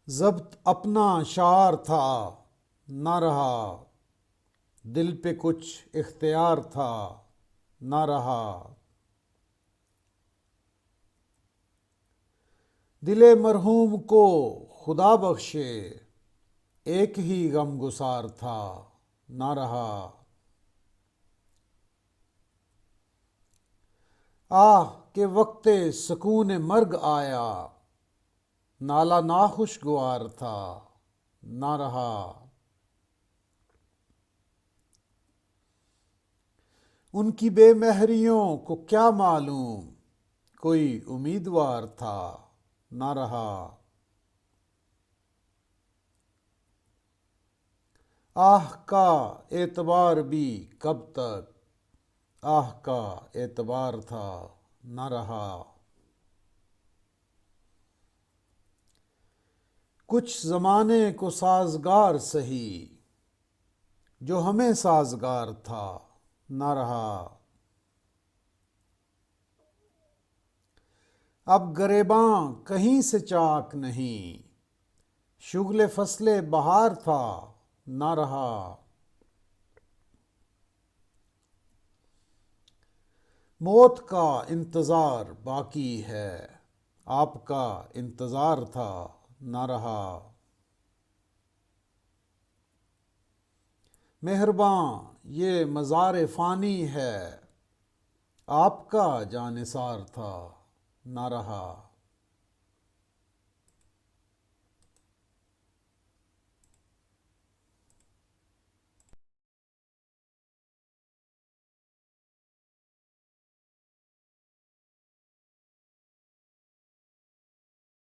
ضبط اپنا شعار تھا نہ رہا، دل پہ کچھ اختیار تھا نہ رہا، دل مرحوم کو خدا بخشے ایک ہی غم گسار تھا نہ رہا، آہ کہ وقت سکون مرگ آیا نالہ ناخوشگوار تھا نہ رہا، ان کی بے مہریوں کو کیا معلوم کوئی امیدوار تھا نہ رہا، آہ کا اعتبار بھی کب تک، آہ کا اعتبار تھا نہ رہا، کچھ زمانے کو سازگار سہی جو ہمیں سازگار تھا نہ رہا، اب گریباں کہیں سے چاک نہیں شغل فصل بہار تھا نہ رہا، موت کا انتظار باقی ہے آپ کا انتظار تھا نہ رہا، مہرباں یہ مزار فانی ہے آپ کا جانثار تھا نہ رہا۔